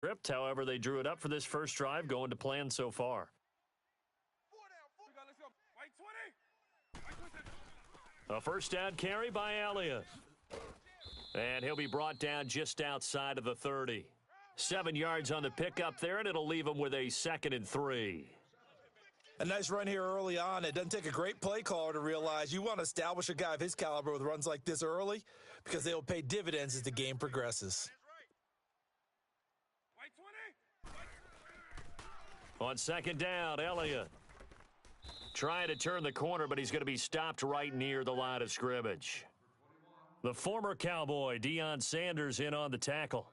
Script, however, they drew it up for this first drive, going to plan so far. A first down carry by Elliott. And he'll be brought down just outside of the 30. 7 yards on the pickup there, and it'll leave him with a 2nd and 3. A nice run here early on. It doesn't take a great play caller to realize you want to establish a guy of his caliber with runs like this early because they will pay dividends as the game progresses. On 2nd down, Elliott trying to turn the corner, but he's going to be stopped right near the line of scrimmage. The former Cowboy, Deion Sanders, in on the tackle.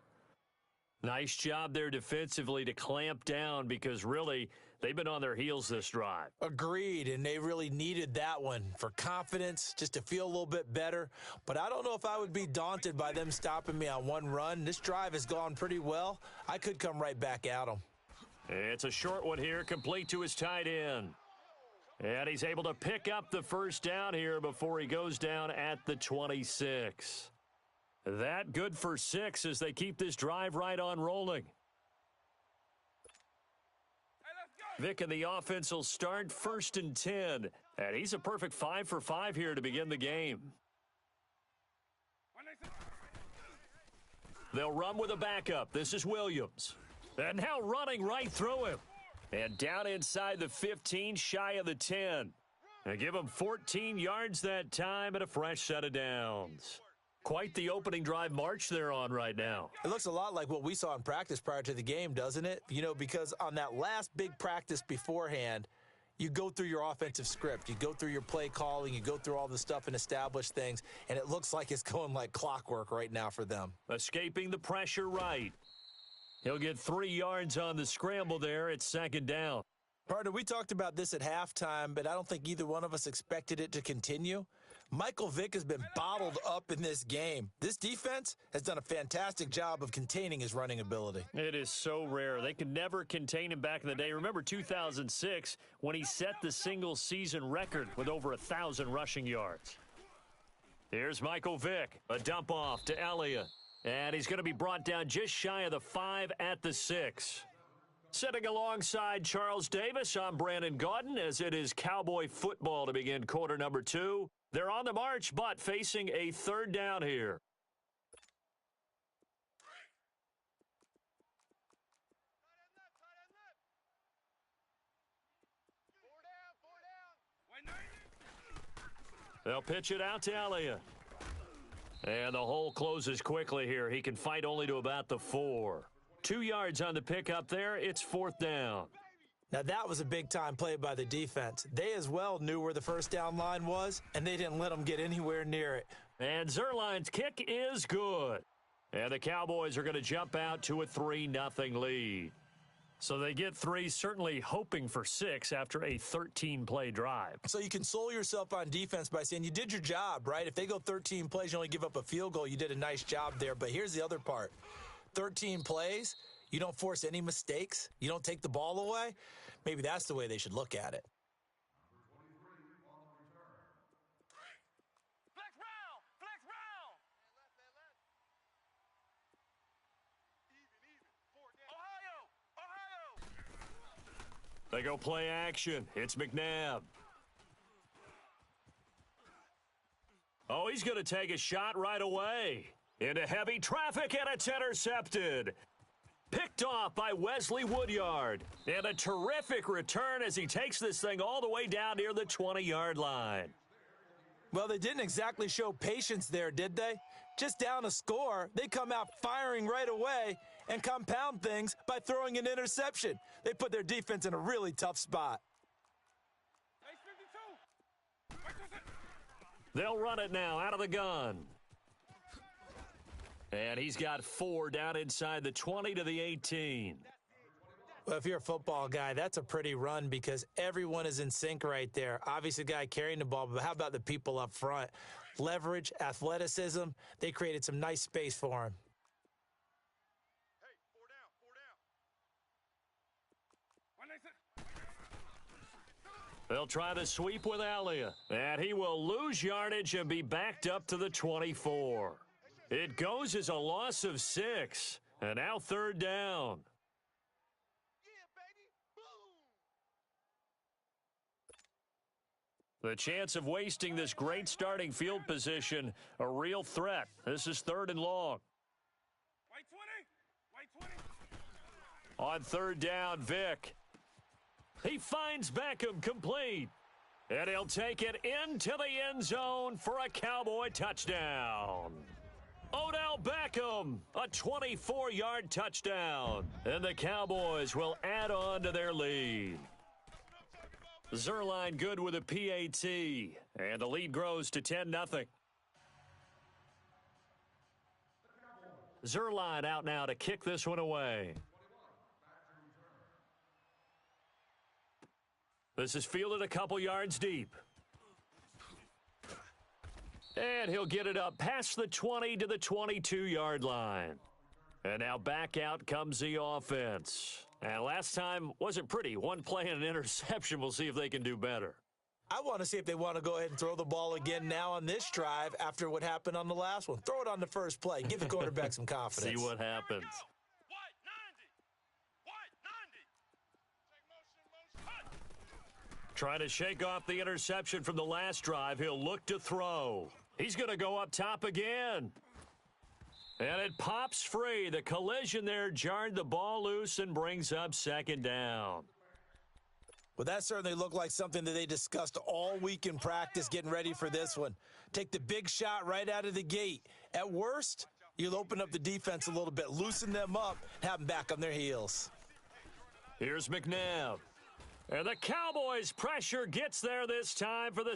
Nice job there defensively to clamp down because really they've been on their heels this drive. Agreed, and they really needed that one for confidence, just to feel a little bit better. But I don't know if I would be daunted by them stopping me on one run. This drive has gone pretty well. I could come right back at them. It's a short one here, complete to his tight end. And he's able to pick up the first down here before he goes down at the 26. That good for 6 as they keep this drive right on rolling. Vic and the offense will start 1st and 10. And he's a perfect 5 for 5 here to begin the game. They'll run with a backup. This is Williams. And now running right through him. And down inside the 15, shy of the 10. And give him 14 yards that time and a fresh set of downs. Quite the opening drive march they're on right now. It looks a lot like what we saw in practice prior to the game, doesn't it? You know, because on that last big practice beforehand, you go through your offensive script. You go through your play calling. You go through all the stuff and establish things. And it looks like it's going like clockwork right now for them. Escaping the pressure right. He'll get 3 yards on the scramble there at 2nd down. Partner, we talked about this at halftime, but I don't think either one of us expected it to continue. Michael Vick has been bottled up in this game. This defense has done a fantastic job of containing his running ability. It is so rare. They could never contain him back in the day. Remember 2006 when he set the single-season record with over 1,000 rushing yards. Here's Michael Vick. A dump off to Elliott. And he's going to be brought down just shy of the 5 at the 6. Sitting alongside Charles Davis, I'm Brandon Gaudin as it is Cowboy football to begin quarter number 2. They're on the march, but facing a 3rd down here. They'll pitch it out to Elliott. And the hole closes quickly here. He can fight only to about the 4. 2 yards on the pickup there. It's 4th down. Now, that was a big-time play by the defense. They as well knew where the first down line was, and they didn't let them get anywhere near it. And Zuerlein's kick is good. And the Cowboys are going to jump out to a 3-0 lead. So they get 3, certainly hoping for 6 after a 13-play drive. So you console yourself on defense by saying you did your job, right? If they go 13 plays, you only give up a field goal, you did a nice job there. But here's the other part. 13 plays, you don't force any mistakes, you don't take the ball away. Maybe that's the way they should look at it. Flex round. Ohio. They go play action. It's McNabb. Oh, he's going to take a shot right away. Into heavy traffic, and it's intercepted. Picked off by Wesley Woodyard. And a terrific return as he takes this thing all the way down near the 20-yard line. Well, they didn't exactly show patience there, did they? Just down a score, they come out firing right away and compound things by throwing an interception. They put their defense in a really tough spot. They'll run it now out of the gun. And he's got 4 down inside the 20 to the 18. Well, if you're a football guy, that's a pretty run because everyone is in sync right there. Obviously, the guy carrying the ball, but how about the people up front? Leverage, athleticism, they created some nice space for him. Hey, 4 down. They'll try the sweep with Elliott. And he will lose yardage and be backed up to the 24. It goes as a loss of 6. And now third down. Yeah, baby. Boom. The chance of wasting this great starting field position, a real threat. This is third and long. White 20. White 20. On third down, Vick. He finds Beckham complete. And he'll take it into the end zone for a Cowboy touchdown. Odell Beckham, a 24-yard touchdown. And the Cowboys will add on to their lead. Zerline good with a PAT. And the lead grows to 10-0. Zerline out now to kick this one away. This is fielded a couple yards deep. And he'll get it up past the 20 to the 22-yard line. And now back out comes the offense. And last time wasn't pretty. One play and an interception. We'll see if they can do better. I want to see if they want to go ahead and throw the ball again now on this drive after what happened on the last one. Throw it on the first play. Give the quarterback some confidence. See what happens. White 90. White 90. Take motion. Trying to shake off the interception from the last drive. He'll look to throw. He's going to go up top again. And it pops free. The collision there jarred the ball loose and brings up second down. Well, that certainly looked like something that they discussed all week in practice getting ready for this one. Take the big shot right out of the gate. At worst, you'll open up the defense a little bit, loosen them up, have them back on their heels. Here's McNabb. And the Cowboys' pressure gets there this time for the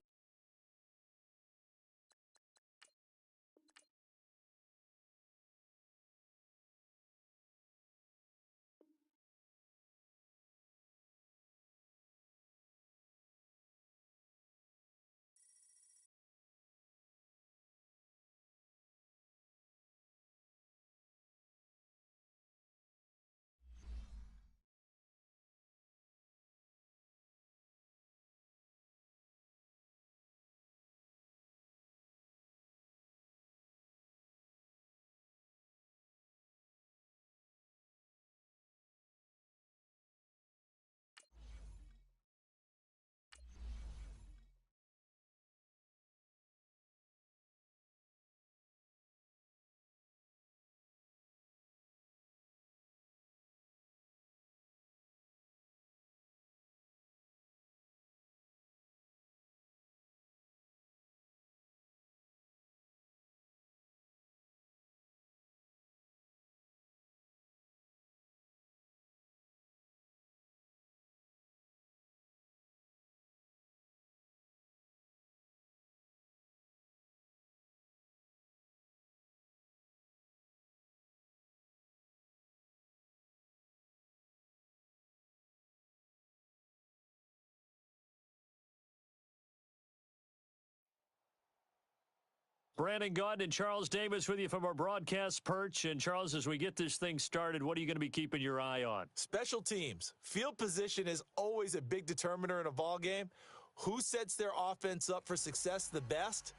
Brandon Gaudin and Charles Davis with you from our broadcast perch. And, Charles, as we get this thing started, what are you going to be keeping your eye on? Special teams. Field position is always a big determiner in a ball game. Who sets their offense up for success the best,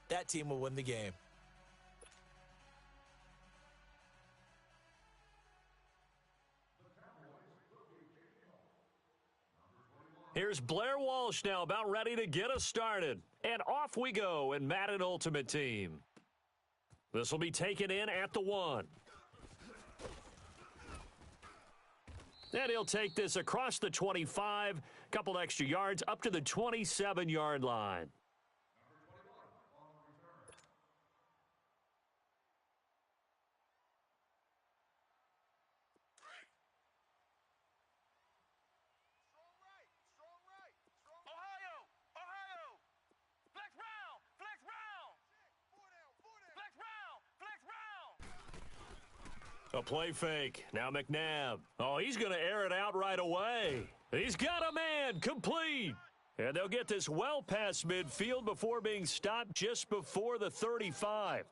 that team will win the game. Here's Blair Walsh now about ready to get us started. And off we go in Madden Ultimate Team. This will be taken in at the 1. And he'll take this across the 25, couple extra yards up to the 27-yard line. A play fake. Now McNabb. Oh, he's going to air it out right away. He's got a man complete. And they'll get this well past midfield before being stopped just before the 35.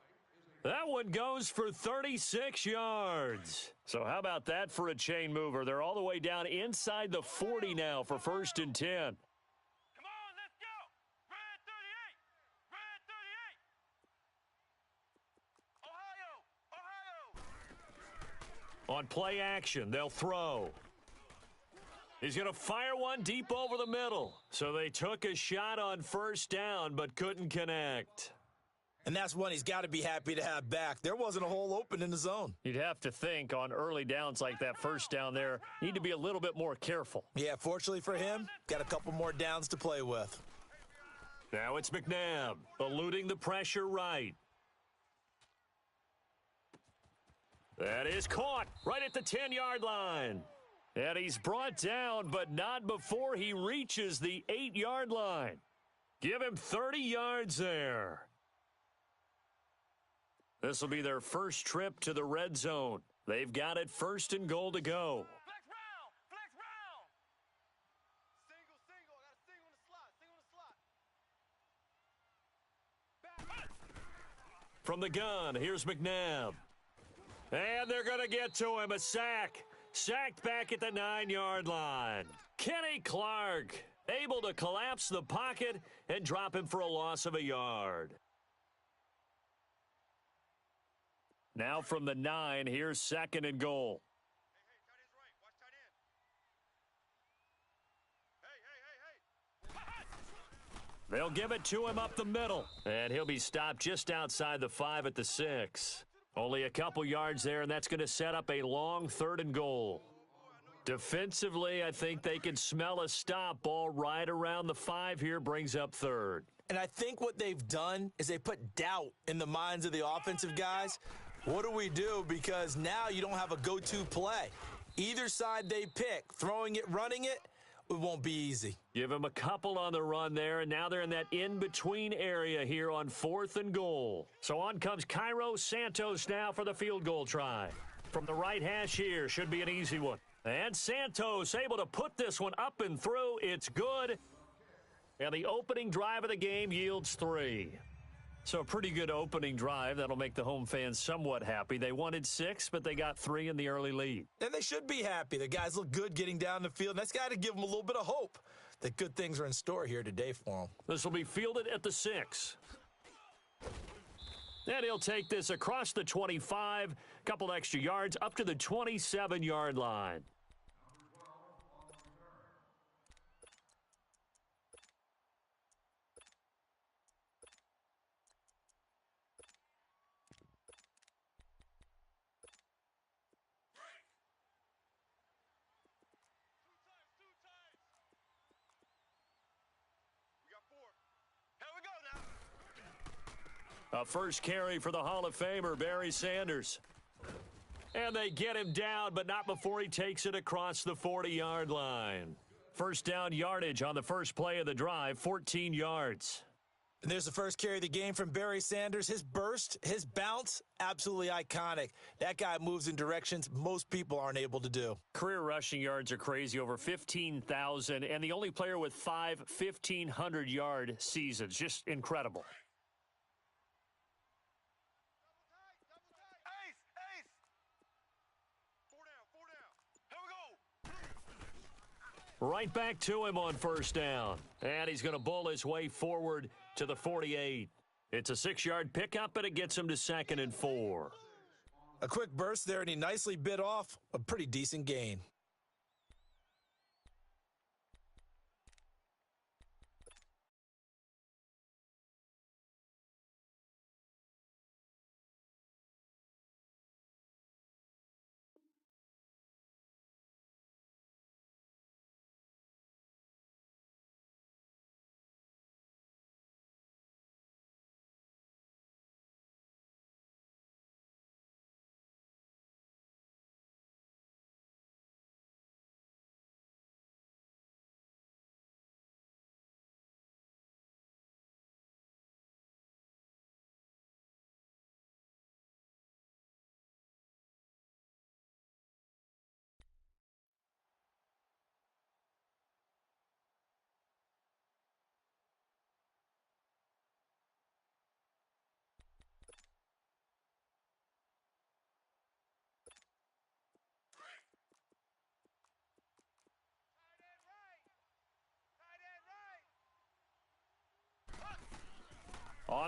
That one goes for 36 yards. So how about that for a chain mover? They're all the way down inside the 40 now for 1st and 10. On play action, they'll throw. He's going to fire one deep over the middle. So they took a shot on first down but couldn't connect. And that's one he's got to be happy to have back. There wasn't a hole open in the zone. You'd have to think on early downs like that first down there, need to be a little bit more careful. Yeah, fortunately for him, got a couple more downs to play with. Now it's McNabb, eluding the pressure right. That is caught right at the 10-yard line. And he's brought down, but not before he reaches the 8-yard line. Give him 30 yards there. This will be their first trip to the red zone. They've got it first and goal to go. Flex round! Flex round! Single. I got a single in the slot. Back. From the gun, here's McNabb. And they're going to get to him. A sack. Sacked back at the 9-yard line. Kenny Clark able to collapse the pocket and drop him for a loss of a yard. Now from the 9, here's second and goal. Hey, tight end's right. Watch tight end. Hey. They'll give it to him up the middle. And he'll be stopped just outside the 5 at the 6. Only a couple yards there, and that's going to set up a long third and goal. Defensively, I think they can smell a stop ball right around the 5 here, brings up third. And I think what they've done is they put doubt in the minds of the offensive guys. What do we do? Because now you don't have a go-to play. Either side they pick, throwing it, running it, it won't be easy. Give him a couple on the run there, and now they're in that in-between area here on 4th and goal. So on comes Cairo Santos now for the field goal try. From the right hash here, should be an easy one. And Santos able to put this one up and through. It's good. And the opening drive of the game yields 3. So a pretty good opening drive. That'll make the home fans somewhat happy. They wanted 6, but they got 3 in the early lead. And they should be happy. The guys look good getting down the field. And that's got to give them a little bit of hope that good things are in store here today for them. This will be fielded at the 6. And he'll take this across the 25, couple extra yards up to the 27-yard line. We got 4. Here we go now. A first carry for the Hall of Famer, Barry Sanders. And they get him down, but not before he takes it across the 40-yard line. First down yardage on the first play of the drive, 14 yards. And there's the first carry of the game from Barry Sanders. His burst, his bounce, absolutely iconic. That guy moves in directions most people aren't able to do. Career rushing yards are crazy, over 15,000, and the only player with 5 1,500-yard seasons. Just incredible. Ace! 4 down. Here we go. Right back to him on first down. And he's going to bull his way forward to the 48. It's a 6-yard pickup, and it gets him to 2nd and 4. A quick burst there, and he nicely bit off a pretty decent gain.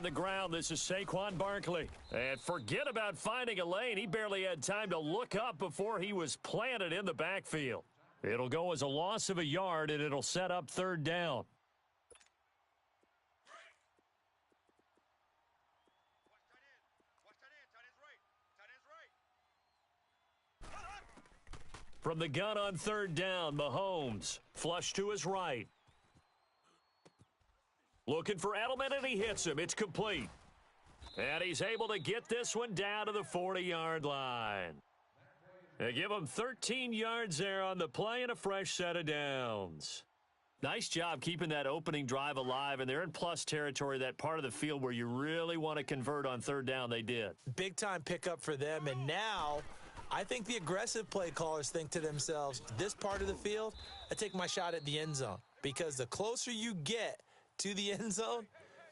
On the ground, this is Saquon Barkley. And forget about finding a lane. He barely had time to look up before he was planted in the backfield. It'll go as a loss of a yard, and it'll set up third down. Watch tight end. Tight end's right. Tight end's right. From the gun on third down, Mahomes. Flush to his right. Looking for Edelman, and he hits him. It's complete. And he's able to get this one down to the 40-yard line. They give him 13 yards there on the play and a fresh set of downs. Nice job keeping that opening drive alive, and they're in plus territory, that part of the field where you really want to convert on third down. They did. Big-time pickup for them, and now I think the aggressive play callers think to themselves, this part of the field, I take my shot at the end zone, because the closer you get to the end zone,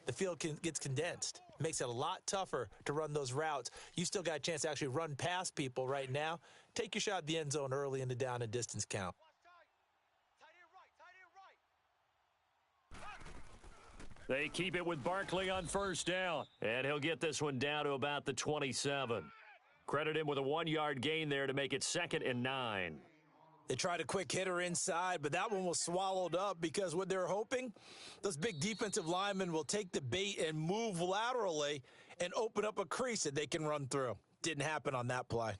the field gets condensed. It makes it a lot tougher to run those routes. You still got a chance to actually run past people right now. Take your shot at the end zone early in the down and distance count. They keep it with Barkley on first down, and he'll get this one down to about the 27. Credit him with a 1-yard gain there to make it 2nd and 9. They tried a quick hitter inside, but that one was swallowed up because what they're hoping, those big defensive linemen will take the bait and move laterally and open up a crease that they can run through. Didn't happen on that play.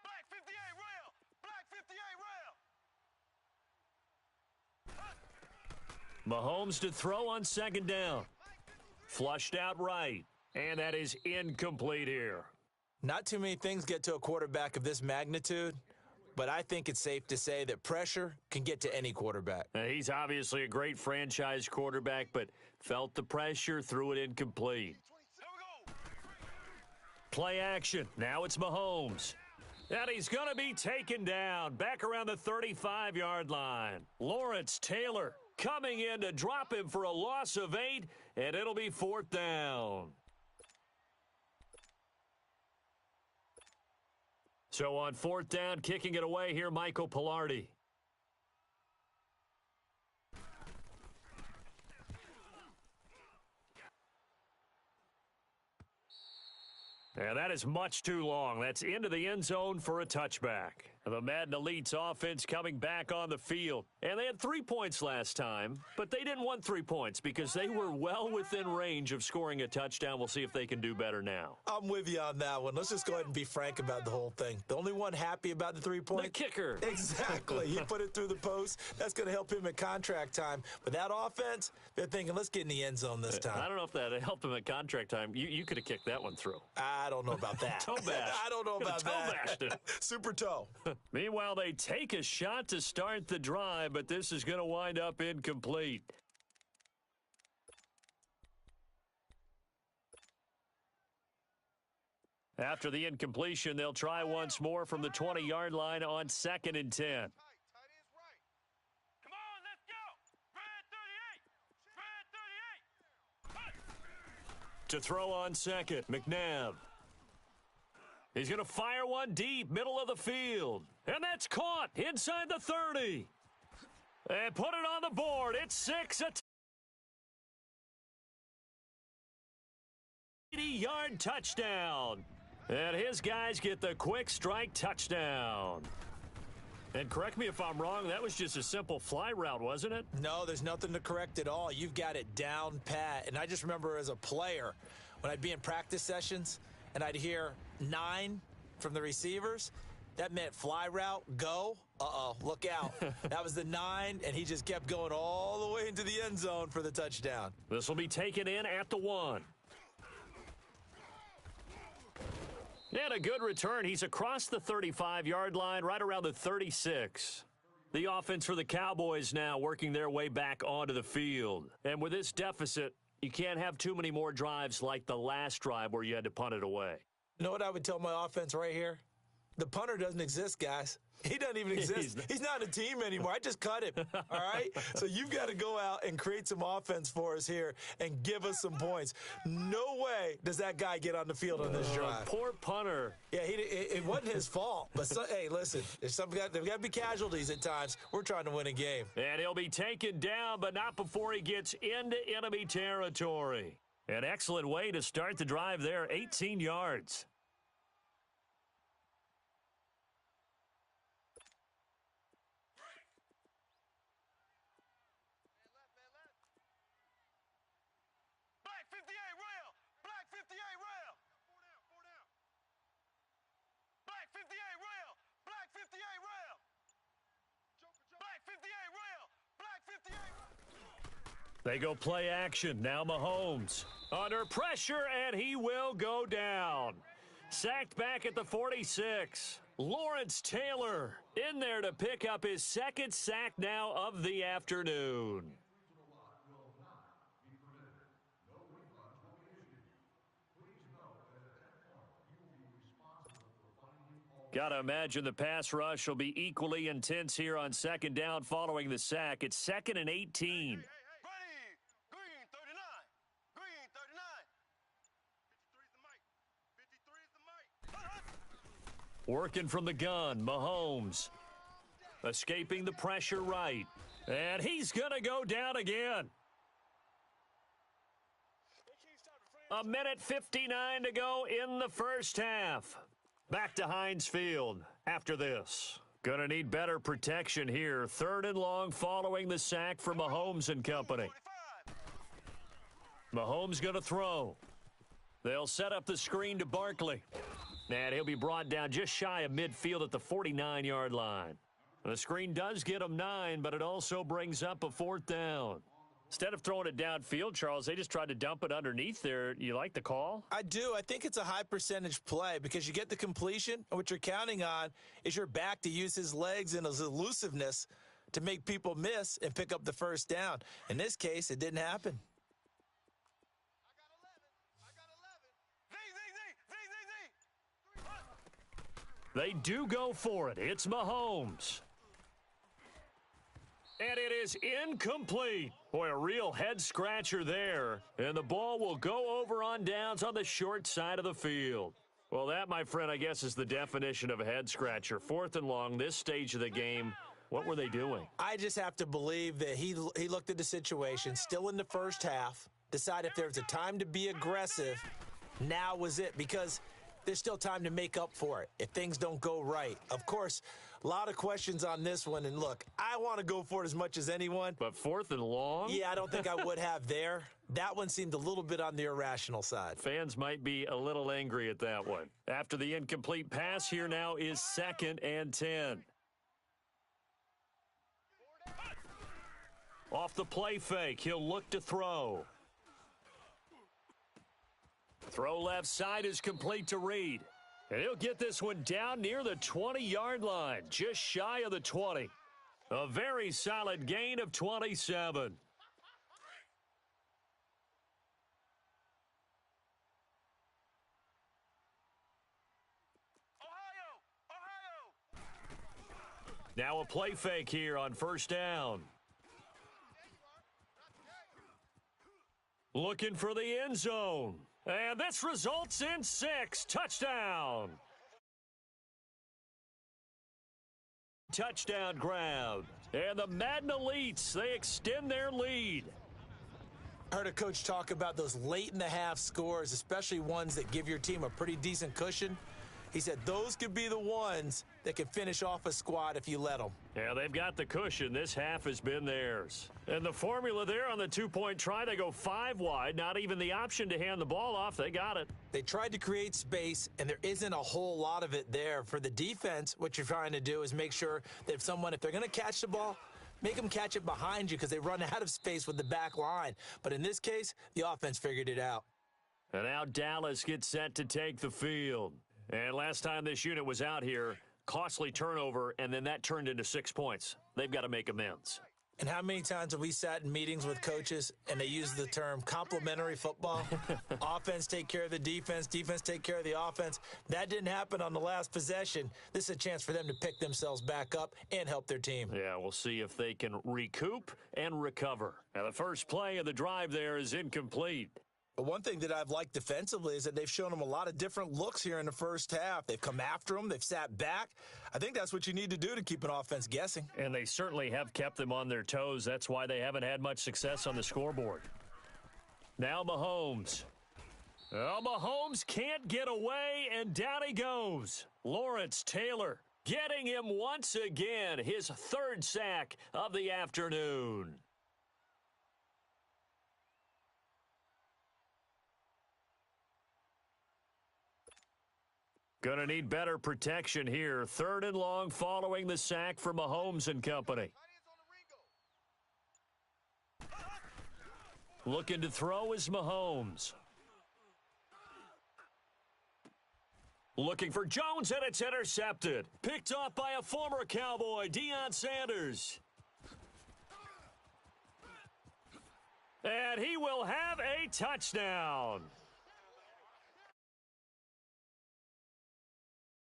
Black 58 rail. Black 58 rail. Mahomes to throw on second down. Flushed out right. And that is incomplete here. Not too many things get to a quarterback of this magnitude, but I think it's safe to say that pressure can get to any quarterback. He's obviously a great franchise quarterback, but felt the pressure, threw it incomplete. Here we go. Play action. Now it's Mahomes. And he's going to be taken down back around the 35-yard line. Lawrence Taylor coming in to drop him for a loss of 8, and it'll be 4th down. So on 4th down, kicking it away here, Michael Pilardi. And that is much too long. That's into the end zone for a touchback. The Madden Elites offense coming back on the field. And they had 3 points last time, but they didn't want 3 points because they were well within range of scoring a touchdown. We'll see if they can do better now. I'm with you on that one. Let's just go ahead and be frank about the whole thing. The only one happy about the 3 points? The kicker. Exactly. He put it through the post. That's going to help him at contract time. But that offense, they're thinking, let's get in the end zone this time. I don't know if that helped him at contract time. You could have kicked that one through. I don't know about that. Toe bash. I don't know about toe that. bashed it. Super toe. Meanwhile, they take a shot to start the drive, but this is going to wind up incomplete. After the incompletion, they'll try once more from the 20-yard line on 2nd and 10. Tight end's right. Come on, let's go. Red 38. Red 38. To throw on second, McNabb. He's going to fire one deep, middle of the field. And that's caught inside the 30. And put it on the board. It's 6. A 80-yard touchdown. And his guys get the quick strike touchdown. And correct me if I'm wrong, that was just a simple fly route, wasn't it? No, there's nothing to correct at all. You've got it down pat. And I just remember as a player, when I'd be in practice sessions and I'd hear 9 from the receivers, that meant fly route, go. Uh-oh, look out. That was the 9, and he just kept going all the way into the end zone for the touchdown. This will be taken in at the 1. And a good return. He's across the 35-yard line, right around the 36. The offense for the Cowboys now working their way back onto the field. And with this deficit, you can't have too many more drives like the last drive where you had to punt it away. You know what I would tell my offense right here? The punter doesn't exist, guys. He doesn't even exist. He's not a team anymore. I just cut him, all right? So you've got to go out and create some offense for us here and give us some points. No way does that guy get on the field on this drive. Poor punter. Yeah, it wasn't his fault. But, hey, listen, there's got to be casualties at times. We're trying to win a game. And he'll be taken down, but not before he gets into enemy territory. An excellent way to start the drive there, 18 yards. Black 58 rail. Black 58 rail. Four down. Black 58 rail. Black 58 rail. Black 58 rail. Black 58 rail. They go play action. Now Mahomes under pressure, and he will go down. Sacked back at the 46. Lawrence Taylor in there to pick up his second sack now of the afternoon. Got to imagine the pass rush will be equally intense here on second down following the sack. It's 2nd and 18. Ready. Green 39. Green 39. 53 is the mic. 53 is the mic. Working from the gun, Mahomes. Escaping the pressure right. And he's going to go down again. 1:59 to go in the first half. Back to Heinz Field after this. Going to need better protection here. 3rd and long following the sack for Mahomes and company. Mahomes going to throw. They'll set up the screen to Barkley. And he'll be brought down just shy of midfield at the 49-yard line. The screen does get him 9, but it also brings up a 4th down. Instead of throwing it downfield, Charles, they just tried to dump it underneath there. You like the call? I do. I think it's a high percentage play because you get the completion, and what you're counting on is your back to use his legs and his elusiveness to make people miss and pick up the first down. In this case, it didn't happen. I got 11. They do go for it. It's Mahomes. And it is incomplete. Boy, a real head-scratcher there. And the ball will go over on downs on the short side of the field. Well, that, my friend, I guess is the definition of a head-scratcher. 4th and long, this stage of the game. What were they doing? I just have to believe that he looked at the situation, still in the first half, decided if there was a time to be aggressive, now was it, because there's still time to make up for it if things don't go right. Of course, a lot of questions on this one, and look, I want to go for it as much as anyone. But 4th and long? Yeah, I don't think I would have there. That one seemed a little bit on the irrational side. Fans might be a little angry at that one. After the incomplete pass, here now is 2nd and 10. Off the play fake, he'll look to throw. Throw left side is complete to Reed. And he'll get this one down near the 20-yard line, just shy of the 20. A very solid gain of 27. Ohio. Now a play fake here on 1st down. Looking for the end zone. And this results in 6. Touchdown. Touchdown grab. And the Madden Elites, they extend their lead. I heard a coach talk about those late-in-the-half scores, especially ones that give your team a pretty decent cushion. He said those could be the ones that can finish off a squad if you let them. Yeah, they've got the cushion. This half has been theirs. And the formula there on the two-point try, they go 5 wide. Not even the option to hand the ball off. They got it. They tried to create space, and there isn't a whole lot of it there. For the defense, what you're trying to do is make sure that if they're going to catch the ball, make them catch it behind you because they run out of space with the back line. But in this case, the offense figured it out. And now Dallas gets set to take the field. And last time this unit was out here, costly turnover, and then that turned into 6 points. They've got to make amends. And how many times have we sat in meetings with coaches and they use the term complementary football? Offense take care of the defense, defense take care of the offense. That didn't happen on the last possession. This is a chance for them to pick themselves back up and help their team. Yeah, we'll see if they can recoup and recover. Now, the first play of the drive there is incomplete. But one thing that I've liked defensively is that they've shown them a lot of different looks here in the first half. They've come after them. They've sat back. I think that's what you need to do to keep an offense guessing. And they certainly have kept them on their toes. That's why they haven't had much success on the scoreboard. Now Mahomes. Oh, Mahomes can't get away, and down he goes. Lawrence Taylor getting him once again, his third sack of the afternoon. Going to need better protection here. 3rd and long following the sack for Mahomes and company. Looking to throw is Mahomes. Looking for Jones, and it's intercepted. Picked off by a former Cowboy, Deion Sanders. And he will have a touchdown.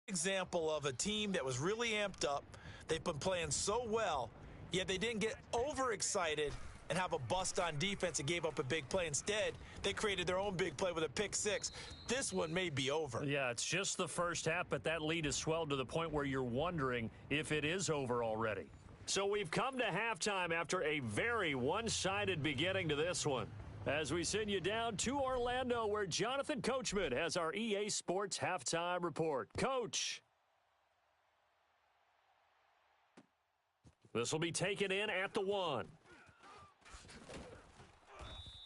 Example of a team that was really amped up. They've been playing so well, yet they didn't get overexcited and have a bust on defense and gave up a big play. Instead, they created their own big play with a pick six. This one may be over. Yeah, it's just the first half, but that lead has swelled to the point where you're wondering if it is over already. So we've come to halftime after a very one-sided beginning to this one. As we send you down to Orlando, where Jonathan Coachman has our EA Sports halftime report. Coach. This will be taken in at the 1.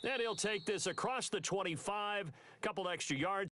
And he'll take this across the 25, couple extra yards.